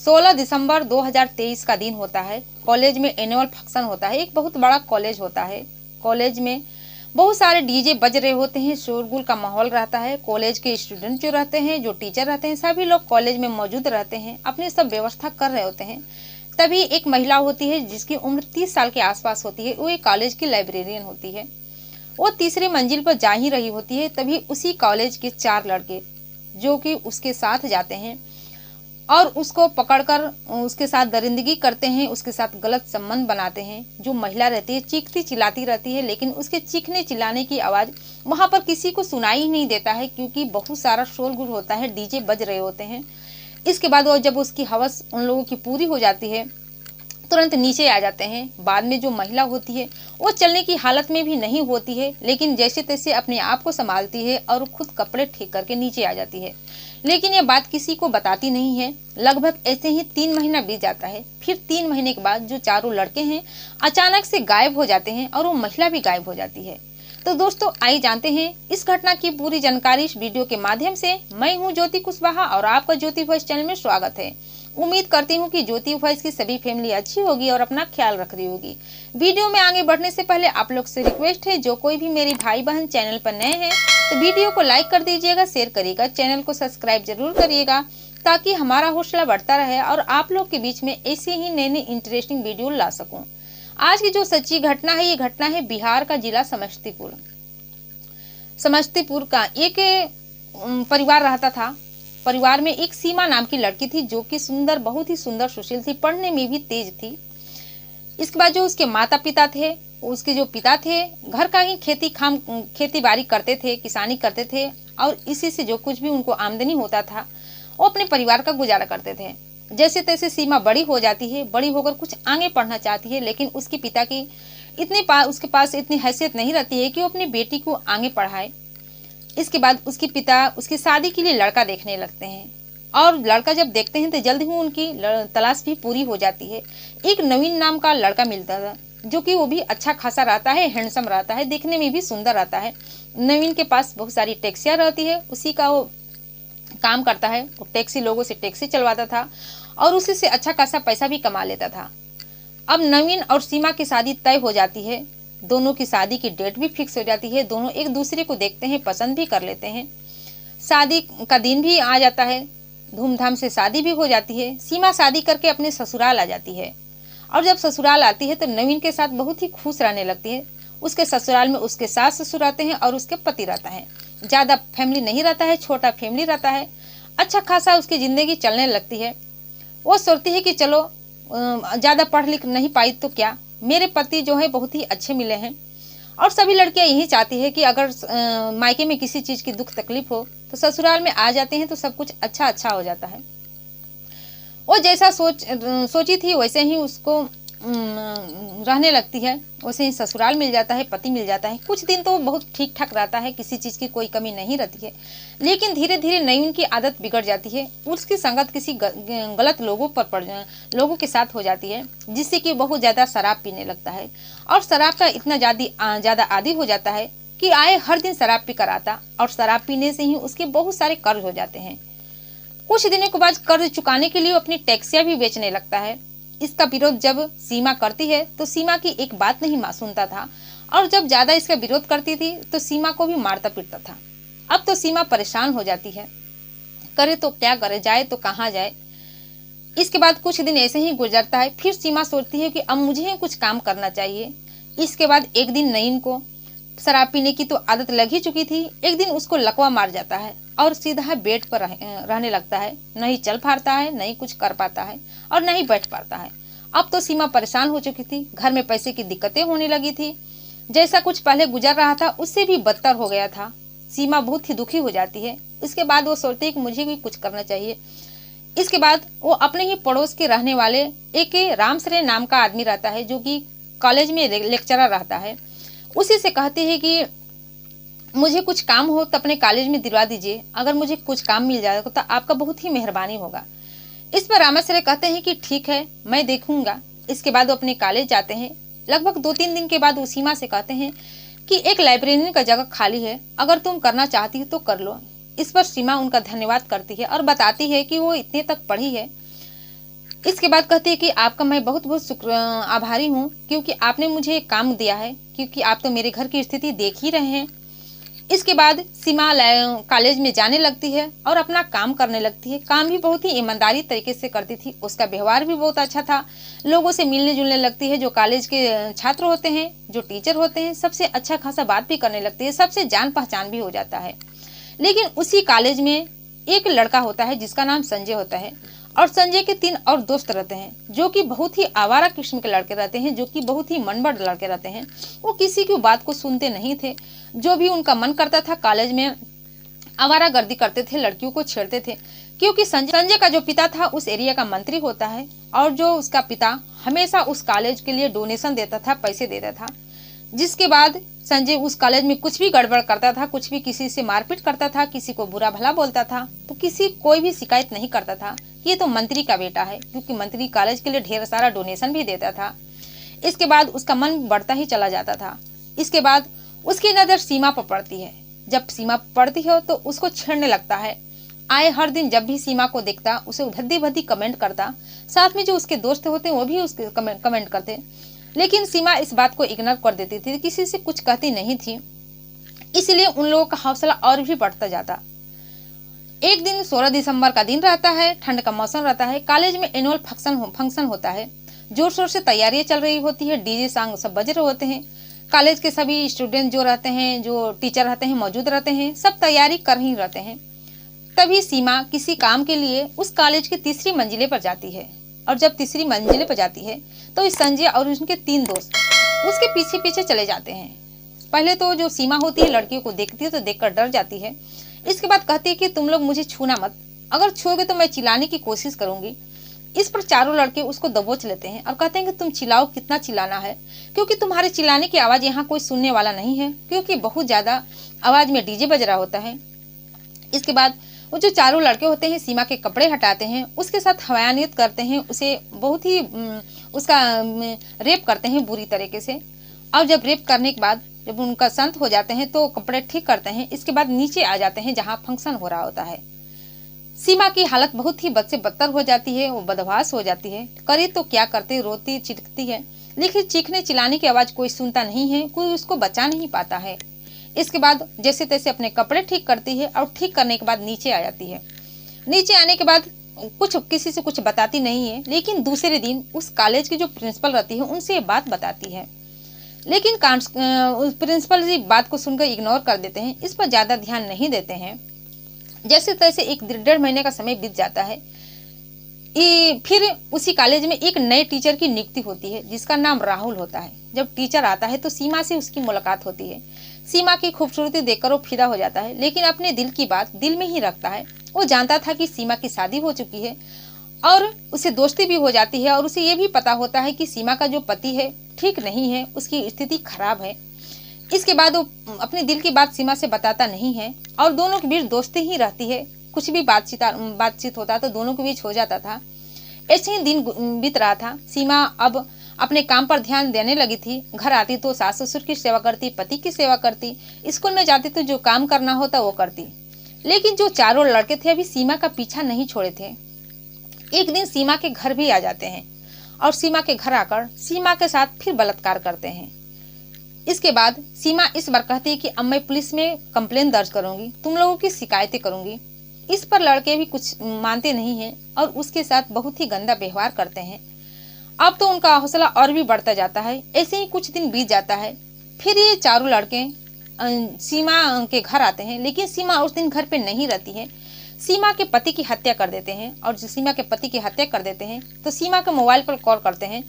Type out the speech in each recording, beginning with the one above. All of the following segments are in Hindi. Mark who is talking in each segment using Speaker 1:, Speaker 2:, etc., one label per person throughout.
Speaker 1: 16 दिसंबर 2023 का दिन होता है। कॉलेज में एनुअल फंक्शन होता है। एक बहुत बड़ा कॉलेज होता है। कॉलेज में बहुत सारे डीजे बज रहे होते हैं, शोरगुल का माहौल रहता है। कॉलेज के स्टूडेंट जो रहते हैं, जो टीचर रहते हैं, सभी लोग कॉलेज में मौजूद रहते हैं, अपनी सब व्यवस्था कर रहे होते हैं। तभी एक महिला होती है जिसकी उम्र 30 साल के आसपास होती है। वो एक कॉलेज की लाइब्रेरियन होती है। वो तीसरी मंजिल पर जा ही रही होती है। तभी उसी कॉलेज के 4 लड़के जो कि उसके साथ जाते हैं और उसको पकड़कर उसके साथ दरिंदगी करते हैं, उसके साथ गलत संबंध बनाते हैं। जो महिला रहती है चीखती चिल्लाती रहती है, लेकिन उसके चीखने चिल्लाने की आवाज़ वहाँ पर किसी को सुनाई ही नहीं देता है, क्योंकि बहुत सारा शोरगुल होता है, डीजे बज रहे होते हैं। इसके बाद वो जब उसकी हवस उन लोगों की पूरी हो जाती है, तुरंत नीचे आ जाते हैं। बाद में जो महिला होती है वो चलने की हालत में भी नहीं होती है, लेकिन जैसे तैसे अपने आप को संभालती है और खुद कपड़े ठीक करके नीचे आ जाती है। लेकिन ये बात किसी को बताती नहीं है। लगभग ऐसे ही 3 महीना बीत जाता है। फिर 3 महीने के बाद जो चारों लड़के हैं अचानक से गायब हो जाते हैं और वो महिला भी गायब हो जाती है। तो दोस्तों आइए जानते हैं इस घटना की पूरी जानकारी इस वीडियो के माध्यम से। मैं हूं ज्योति कुशवाहा और आपका ज्योति वॉइस चैनल में स्वागत है। उम्मीद करती हूं कि ज्योति वॉइस की सभी फैमिली अच्छी होगी और अपना ख्याल रख रही होगी। वीडियो में आगे बढ़ने से पहले आप लोग से रिक्वेस्ट है, जो कोई भी मेरी भाई बहन चैनल पर नए हैं तो वीडियो को लाइक कर दीजिएगा, शेयर करिएगा, चैनल को सब्सक्राइब जरूर करिएगा, ताकि हमारा हौसला बढ़ता रहे और आप लोग के बीच में ऐसे ही नए नए इंटरेस्टिंग वीडियो ला सकूं। आज की जो सच्ची घटना है, ये घटना है बिहार का जिला समस्तीपुर। समस्तीपुर का एक परिवार रहता था। परिवार में एक सीमा नाम की लड़की थी, जो कि सुंदर, बहुत ही सुंदर, सुशील थी, पढ़ने में भी तेज थी। इसके बाद जो उसके माता पिता थे, उसके जो पिता थे घर का ही खेती बाड़ी करते थे, किसानी करते थे, और इसी से जो कुछ भी उनको आमदनी होता था वो अपने परिवार का गुजारा करते थे। जैसे तैसे सीमा बड़ी हो जाती है। बड़ी होकर कुछ आगे पढ़ना चाहती है, लेकिन उसके पिता की उसके पास इतनी हैसियत नहीं रहती है कि वो अपनी बेटी को आगे पढ़ाए। इसके बाद उसके पिता उसकी शादी के लिए लड़का देखने लगते हैं, और लड़का जब देखते हैं तो जल्द ही उनकी तलाश भी पूरी हो जाती है। एक नवीन नाम का लड़का मिलता था, जो कि वो भी अच्छा खासा रहता है, हैंडसम रहता है, देखने में भी सुंदर रहता है। नवीन के पास बहुत सारी टैक्सियाँ रहती है, उसी का वो काम करता है। वो टैक्सी लोगों से टैक्सी चलवाता था और उसी से अच्छा खासा पैसा भी कमा लेता था। अब नवीन और सीमा की शादी तय हो जाती है। दोनों की शादी की डेट भी फिक्स हो जाती है। दोनों एक दूसरे को देखते हैं, पसंद भी कर लेते हैं। शादी का दिन भी आ जाता है, धूमधाम से शादी भी हो जाती है। सीमा शादी करके अपने ससुराल आ जाती है, और जब ससुराल आती है तो नवीन के साथ बहुत ही खुश रहने लगती है। उसके ससुराल में उसके सास ससुर रहते हैं और उसके पति रहता है। ज़्यादा फैमिली नहीं रहता है, छोटा फैमिली रहता है। अच्छा खासा उसकी ज़िंदगी चलने लगती है। वो सोचती है कि चलो ज़्यादा पढ़ लिख नहीं पाई तो क्या, मेरे पति जो है बहुत ही अच्छे मिले हैं। और सभी लड़कियां यही चाहती है कि अगर मायके में किसी चीज़ की दुख तकलीफ हो तो ससुराल में आ जाते हैं तो सब कुछ अच्छा अच्छा हो जाता है। वो जैसा सोची थी वैसे ही उसको रहने लगती है। वैसे ही ससुराल मिल जाता है, पति मिल जाता है। कुछ दिन तो बहुत ठीक ठाक रहता है, किसी चीज़ की कोई कमी नहीं रहती है। लेकिन धीरे धीरे नईम की आदत बिगड़ जाती है। उसकी संगत किसी गलत लोगों के साथ हो जाती है, जिससे कि बहुत ज़्यादा शराब पीने लगता है। और शराब का इतना ज़्यादा आदी हो जाता है कि आए हर दिन शराब पी कर आता, और शराब पीने से ही उसके बहुत सारे कर्ज हो जाते हैं। कुछ दिनों के बाद कर्ज चुकाने के लिए अपनी टैक्सियाँ भी बेचने लगता है। इसका विरोध जब सीमा करती है तो सीमा की एक बात नहीं सुनता था, और जब ज़्यादा इसका विरोध करती थी तो सीमा को भी मारता पीटता था। अब तो सीमा परेशान हो जाती है, करे तो क्या करे, जाए तो कहाँ जाए। इसके बाद कुछ दिन ऐसे ही गुजरता है। फिर सीमा सोचती है कि अब मुझे कुछ काम करना चाहिए। इसके बाद एक दिन नईम को शराब पीने की तो आदत लग ही चुकी थी। एक दिन उसको लकवा मार जाता है और सीधा बेड पर रहने लगता है। नहीं चल पाता है, नहीं कुछ कर पाता है, और नहीं बैठ पाता है। अब तो सीमा परेशान हो चुकी थी। घर में पैसे की दिक्कतें होने लगी थी। जैसा कुछ पहले गुजर रहा था उससे भी बदतर हो गया था। सीमा बहुत ही दुखी हो जाती है। इसके बाद वो सोचती है कि मुझे भी कुछ करना चाहिए। इसके बाद वो अपने ही पड़ोस के रहने वाले एक रामसरे नाम का आदमी रहता है, जो कि कॉलेज में लेक्चरर रहता है। उसी से कहती है कि मुझे कुछ काम हो तो अपने कॉलेज में दिलवा दीजिए, अगर मुझे कुछ काम मिल जाएगा तो आपका बहुत ही मेहरबानी होगा। इस पर रामेश्वर कहते हैं कि ठीक है, मैं देखूंगा। इसके बाद वो अपने कॉलेज जाते हैं। लगभग 2-3 दिन के बाद वो सीमा से कहते हैं कि एक लाइब्रेरियन का जगह खाली है, अगर तुम करना चाहती हो तो कर लो। इस पर सीमा उनका धन्यवाद करती है और बताती है कि वो इतने तक पढ़ी है, इसके बाद कहती है कि आपका मैं बहुत बहुत शुक्र आभारी हूँ, क्योंकि आपने मुझे एक काम दिया है, क्योंकि आप तो मेरे घर की स्थिति देख ही रहे हैं। इसके बाद सीमा कॉलेज में जाने लगती है और अपना काम करने लगती है। काम भी बहुत ही ईमानदारी तरीके से करती थी, उसका व्यवहार भी बहुत अच्छा था। लोगों से मिलने जुलने लगती है, जो कॉलेज के छात्र होते हैं, जो टीचर होते हैं, सबसे अच्छा खासा बात भी करने लगती है, सबसे जान पहचान भी हो जाता है। लेकिन उसी कॉलेज में एक लड़का होता है जिसका नाम संजय होता है, और संजय के 3 और दोस्त रहते हैं, जो कि बहुत ही आवारा किस्म के लड़के रहते हैं, जो कि बहुत ही मनबड़ लड़के रहते हैं। वो किसी की बात को सुनते नहीं थे, जो भी उनका मन करता था कॉलेज में आवारागर्दी करते थे, लड़कियों को छेड़ते थे। क्योंकि संजय का जो पिता था उस एरिया का मंत्री होता है, और जो उसका पिता हमेशा उस कॉलेज के लिए डोनेशन देता था, पैसे देता था। जिसके बाद संजय उस कॉलेज में कुछ भी गड़बड़ करता था, कुछ भी किसी से मारपीट करता था, किसी को बुरा भला बोलता था, तो कोई भी शिकायत नहीं करता था। ये तो मंत्री का बेटा है, क्योंकि मंत्री कॉलेज के लिए ढेर सारा डोनेशन भी देता था। इसके बाद उसका मन बढ़ता ही चला जाता था। इसके बाद उसकी नज़र सीमा पर पड़ती है। जब सीमा पड़ती है तो उसको छेड़ने लगता है। आए हर दिन जब भी सीमा को देखता, उसे भद्दी भद्दी कमेंट करता। साथ में जो उसके दोस्त होते वो भी उसके कमेंट करते, लेकिन सीमा इस बात को इग्नोर कर देती थी, किसी से कुछ कहती नहीं थी। इसलिए उन लोगों का हौसला और भी बढ़ता जाता। एक दिन 16 दिसंबर का दिन रहता है, ठंड का मौसम रहता है। कॉलेज में एनुअल फंक्शन होता है, जोर शोर से तैयारियां चल रही होती है, डीजे सॉन्ग सब बज रहे होते हैं। कॉलेज के सभी स्टूडेंट जो रहते हैं, जो टीचर रहते हैं, मौजूद रहते हैं, सब तैयारी कर ही रहते हैं। तभी सीमा किसी काम के लिए उस कॉलेज की तीसरी मंजिले पर जाती है, और जब तीसरी मंजिले पर जाती है तो इस संजय और उनके 3 दोस्त उसके पीछे पीछे चले जाते हैं। पहले तो जो सीमा होती है लड़कियों को देखती है तो देखकर डर जाती है। इसके बाद कहती है कि तुम लोग मुझे छूना मत, अगर छूओगे तो मैं चिल्लाने की कोशिश करूंगी। इस पर चारों लड़के उसको दबोच लेते हैं और कहते हैं कि तुम चिल्लाओ, कितना चिल्लाना है, क्योंकि तुम्हारे चिल्लाने की आवाज़ यहाँ कोई सुनने वाला नहीं है, क्योंकि बहुत ज़्यादा आवाज़ में डीजे बज रहा होता है। इसके बाद वो जो चारों लड़के होते हैं सीमा के कपड़े हटाते हैं, उसके साथ हवानियत करते हैं, उसे बहुत ही उसका रेप करते हैं बुरी तरीके से। और जब रेप करने के बाद जब उनका संत हो जाते हैं तो कपड़े ठीक करते हैं। इसके बाद नीचे आ जाते हैं जहाँ फंक्शन हो रहा होता है। सीमा की हालत बहुत ही बद से बदतर हो जाती है, वो बदहवास हो जाती है। करे तो क्या करते, रोती चिढ़ती है, लेकिन चीखने चिल्लाने की आवाज़ कोई सुनता नहीं है, कोई उसको बचा नहीं पाता है। इसके बाद जैसे तैसे अपने कपड़े ठीक करती है और ठीक करने के बाद नीचे आ जाती है। नीचे आने के बाद कुछ किसी से कुछ बताती नहीं है, लेकिन दूसरे दिन उस कॉलेज की जो प्रिंसिपल रहती है उनसे ये बात बताती है। लेकिन उस प्रिंसिपल जी बात को सुनकर इग्नोर कर देते हैं, इस पर ज़्यादा ध्यान नहीं देते हैं। जैसे तैसे 1-1.5 महीने का समय बीत जाता है। फिर उसी कॉलेज में एक नए टीचर की नियुक्ति होती है, जिसका नाम राहुल होता है। जब टीचर आता है तो सीमा से उसकी मुलाकात होती है। सीमा की खूबसूरती देखकर वो फिदा हो जाता है, लेकिन अपने दिल की बात दिल में ही रखता है। वो जानता था कि सीमा की शादी हो चुकी है और उसे दोस्ती भी हो जाती है, और उसे ये भी पता होता है कि सीमा का जो पति है ठीक नहीं है, उसकी स्थिति खराब है। इसके बाद वो अपने दिल की बात सीमा से बताता नहीं है, और दोनों के बीच दोस्ती ही रहती है। कुछ भी बातचीत होता तो दोनों के बीच हो जाता था। ऐसे ही दिन बीत रहा था। सीमा अब अपने काम पर ध्यान देने लगी थी। घर आती तो सास ससुर की सेवा करती, पति की सेवा करती, स्कूल में जाती तो जो काम करना होता वो करती। लेकिन जो चारों लड़के थे अभी सीमा का पीछा नहीं छोड़े थे। एक दिन सीमा के घर भी आ जाते हैं, और सीमा के घर आकर सीमा के साथ फिर बलात्कार करते हैं। इसके बाद सीमा इस बार कहती है कि अब मैं पुलिस में कंप्लेन दर्ज करूंगी, तुम लोगों की शिकायतें करूंगी। इस पर लड़के भी कुछ मानते नहीं हैं और उसके साथ बहुत ही गंदा व्यवहार करते हैं। अब तो उनका हौसला और भी बढ़ता जाता है। ऐसे ही कुछ दिन बीत जाता है। फिर ये चारों लड़के सीमा के घर आते हैं, लेकिन सीमा उस दिन घर पे नहीं रहती है। सीमा के पति की हत्या कर देते हैं, और जब सीमा के पति की हत्या कर देते हैं तो सीमा के मोबाइल पर कॉल करते हैं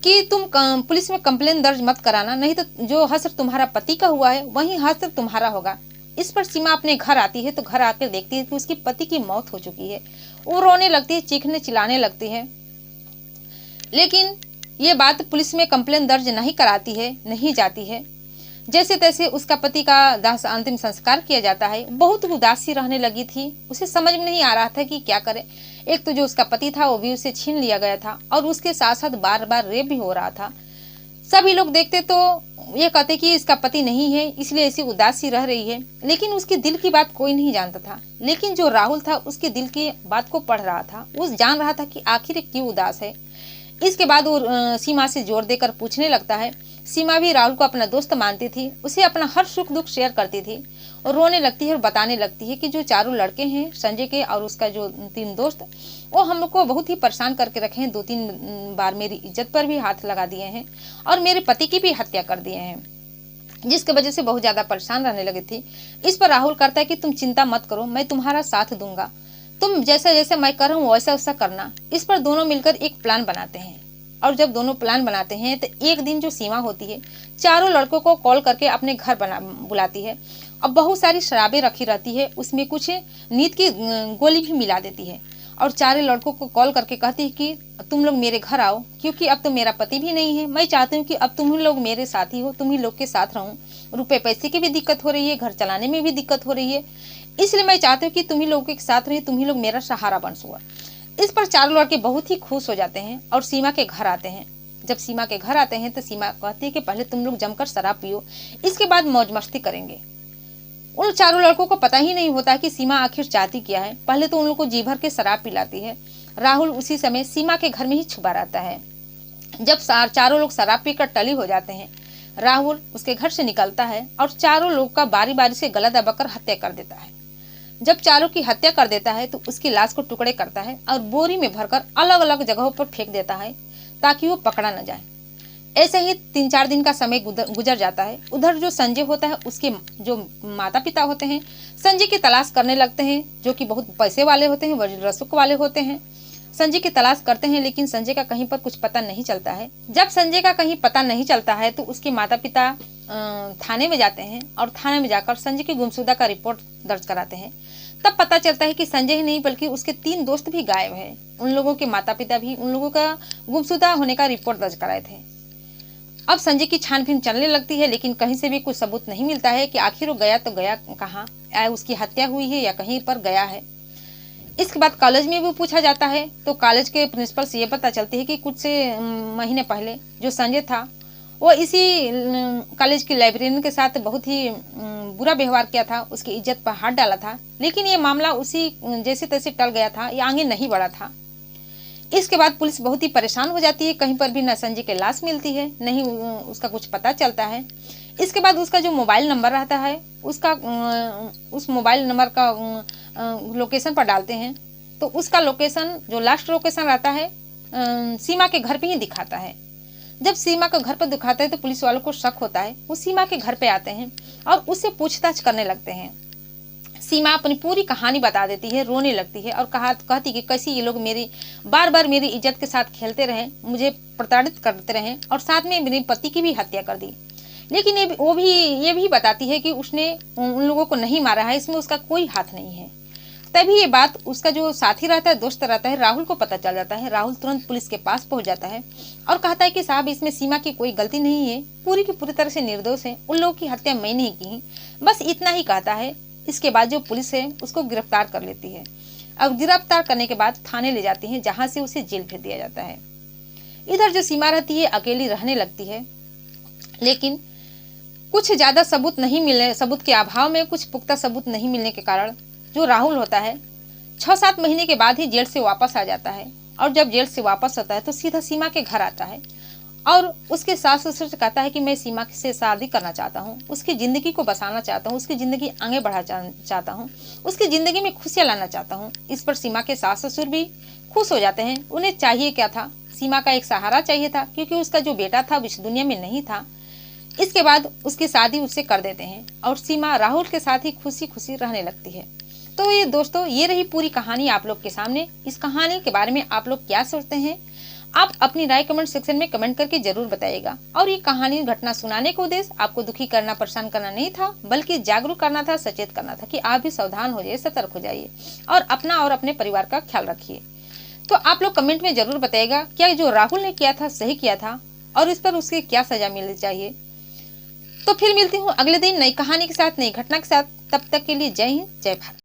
Speaker 1: कि तुम पुलिस में कंप्लेन दर्ज मत कराना, नहीं तो जो हश्र तुम्हारा पति का हुआ है वही हश्र तुम्हारा होगा। इस पर सीमा अपने घर आती है तो घर आकर देखती है कि उसके पति की मौत हो चुकी है। वो रोने लगती है, चीखने चिल्लाने लगती है, लेकिन ये बात पुलिस में कंप्लेन दर्ज नहीं कराती है, नहीं जाती है। जैसे तैसे उसका पति का अंतिम संस्कार किया जाता है। बहुत उदास सी रहने लगी थी, उसे समझ में नहीं आ रहा था कि क्या करे। एक तो जो उसका पति था वो भी उसे छीन लिया गया था, और उसके साथ साथ बार बार रेप भी हो रहा था। सभी लोग देखते तो ये कहते कि इसका पति नहीं है, इसलिए ऐसी उदास सी रह रही है। लेकिन उसके दिल की बात कोई नहीं जानता था। लेकिन जो राहुल था उसके दिल की बात को पढ़ रहा था, वो जान रहा था कि आखिर क्यों उदास है। इसके बाद वो सीमा से जोर देकर पूछने लगता है। सीमा भी राहुल को अपना दोस्त मानती थी, उसे अपना हर सुख दुख शेयर करती थी और रोने लगती है और बताने लगती है कि जो चारों लड़के हैं, संजय के और उसका जो 3 दोस्त, वो हम लोग को बहुत ही परेशान करके रखे हैं। 2-3 बार मेरी इज्जत पर भी हाथ लगा दिए हैं और मेरे पति की भी हत्या कर दिए हैं, जिसकी वजह से बहुत ज्यादा परेशान रहने लगी थी। इस पर राहुल कहता है कि तुम चिंता मत करो, मैं तुम्हारा साथ दूंगा, तुम जैसा जैसा मैं कर रहा हूँ वैसा वैसा करना। इस पर दोनों मिलकर एक प्लान बनाते हैं और जब दोनों प्लान बनाते हैं तो एक दिन जो सीमा होती है, चारों लड़कों को कॉल करके अपने घर बुलाती है। अब बहुत सारी शराबें रखी रहती है, उसमें कुछ नींद की गोली भी मिला देती है और चारों लड़कों को कॉल करके कहती है कि तुम लोग मेरे घर आओ, क्योंकि अब तो मेरा पति भी नहीं है। मैं चाहती हूँ कि अब तुम ही लोग मेरे साथ ही हो, तुम ही लोग के साथ रहूं। रुपए पैसे की भी दिक्कत हो रही है, घर चलाने में भी दिक्कत हो रही है, इसलिए मैं चाहती हूँ कि तुम ही लोगों के साथ रहिए, तुम ही लोग मेरा सहारा बन सको। इस पर चारों लड़के बहुत ही खुश हो जाते हैं और सीमा के घर आते हैं। जब सीमा के घर आते हैं तो सीमा कहती है कि पहले तुम लोग जमकर शराब पियो, इसके बाद मौज मस्ती करेंगे। उन चारों लड़कों को पता ही नहीं होता कि सीमा आखिर चाहती क्या है। पहले तो उन लोगों को जी भर के शराब पिलाती है। राहुल उसी समय सीमा के घर में ही छुपा रहता है। जब चारों लोग शराब पीकर टली हो जाते हैं, राहुल उसके घर से निकलता है और चारों लोग का बारी बारी से गला दबाकर हत्या कर देता है। जब चारों की हत्या कर देता है तो उसकी लाश को टुकड़े करता है और बोरी में भरकर अलग अलग जगहों पर फेंक देता है ताकि वो पकड़ा न जाए। ऐसे ही 3-4 दिन का समय गुजर जाता है। उधर जो संजय होता है, उसके जो माता पिता होते हैं, संजय की तलाश करने लगते हैं, जो कि बहुत पैसे वाले होते हैं, रसूख वाले होते हैं। संजय की तलाश करते हैं लेकिन संजय का कहीं पर कुछ पता नहीं चलता है। जब संजय का कहीं पता नहीं चलता है तो उसके माता पिता थाने में जाते हैं और थाने में जाकर संजय की गुमशुदा का रिपोर्ट दर्ज कराते हैं। तब पता चलता है कि संजय ही नहीं बल्कि उसके 3 दोस्त भी गायब हैं। उन लोगों के माता पिता भी उन लोगों का गुमशुदा होने का रिपोर्ट दर्ज कराए थे। अब संजय की छानबीन चलने लगती है लेकिन कहीं से भी कुछ सबूत नहीं मिलता है कि आखिर वो गया तो गया कहाँ, उसकी हत्या हुई है या कहीं पर गया है। इसके बाद कॉलेज में भी पूछा जाता है तो कॉलेज के प्रिंसिपल से ये पता चलती है कि कुछ महीने पहले जो संजय था वो इसी कॉलेज की लाइब्रेरियन के साथ बहुत ही बुरा व्यवहार किया था, उसकी इज्जत पर हाथ डाला था। लेकिन ये मामला उसी जैसे तैसे टल गया था, ये आगे नहीं बढ़ा था। इसके बाद पुलिस बहुत ही परेशान हो जाती है, कहीं पर भी न संजय की लाश मिलती है, नहीं उसका कुछ पता चलता है। इसके बाद उसका जो मोबाइल नंबर रहता है, उसका उस मोबाइल नंबर का लोकेशन पर डालते हैं तो उसका लोकेशन जो लास्ट लोकेशन रहता है सीमा के घर पे ही दिखाता है। जब सीमा के घर पर दिखाता है तो पुलिस वालों को शक होता है। वो सीमा के घर पे आते हैं और उससे पूछताछ करने लगते हैं। सीमा अपनी पूरी कहानी बता देती है, रोने लगती है और कहती कि कैसे ये लोग बार बार मेरी इज्जत के साथ खेलते रहे, मुझे प्रताड़ित करते रहे और साथ में मेरे पति की भी हत्या कर दी। लेकिन ये भी बताती है कि उसने उन लोगों को नहीं मारा है, इसमें उसका कोई हाथ नहीं है। तभी ये बात उसका जो साथी रहता है, दोस्त रहता है, राहुल को पता चल जाता है। राहुल तुरंत पुलिस के पास पहुंच जाता है और कहता है कि साहब इसमें सीमा की कोई गलती नहीं है, पूरी की पूरी तरह से निर्दोष है, उन लोगों की हत्या मैं नहीं की, बस इतना ही कहता है। इसके बाद जो पुलिस है उसको गिरफ्तार कर लेती है। अब गिरफ्तार करने के बाद थाने ले जाती है जहां से उसे जेल भेज दिया जाता है। इधर जो सीमा रहती है अकेली रहने लगती है, लेकिन कुछ ज्यादा सबूत के अभाव में, कुछ पुख्ता सबूत नहीं मिलने के कारण जो राहुल होता है 6-7 महीने के बाद ही जेल से वापस आ जाता है। और जब जेल से वापस आता है तो सीधा सीमा के घर आता है और उसके सास ससुर से कहता है कि मैं सीमा से शादी करना चाहता हूँ, उसकी ज़िंदगी को बसाना चाहता हूँ, उसकी ज़िंदगी आगे बढ़ा चाहता हूँ, उसकी ज़िंदगी में खुशियाँ लाना चाहता हूँ। इस पर सीमा के सास ससुर भी खुश हो जाते हैं। उन्हें चाहिए क्या था, सीमा का एक सहारा चाहिए था, क्योंकि उसका जो बेटा था इस दुनिया में नहीं था। इसके बाद उसकी शादी उससे कर देते हैं और सीमा राहुल के साथ ही खुशी खुशी रहने लगती है। तो ये दोस्तों, ये रही पूरी कहानी आप लोग के सामने। इस कहानी के बारे में आप लोग क्या सोचते हैं, आप अपनी राय कमेंट सेक्शन में कमेंट करके जरूर बताइएगा। और ये कहानी घटना सुनाने का उद्देश्य आपको दुखी करना, परेशान करना नहीं था, बल्कि जागरूक करना था, सचेत करना था कि आप भी सावधान हो जाइए, सतर्क हो जाइए और अपना और अपने परिवार का ख्याल रखिए। तो आप लोग कमेंट में जरूर बताइएगा क्या जो राहुल ने किया था सही किया था और इस पर उसकी क्या सजा मिलनी चाहिए। तो फिर मिलती हूँ अगले दिन नई कहानी के साथ, नई घटना के साथ। तब तक के लिए जय हिंद, जय भारत।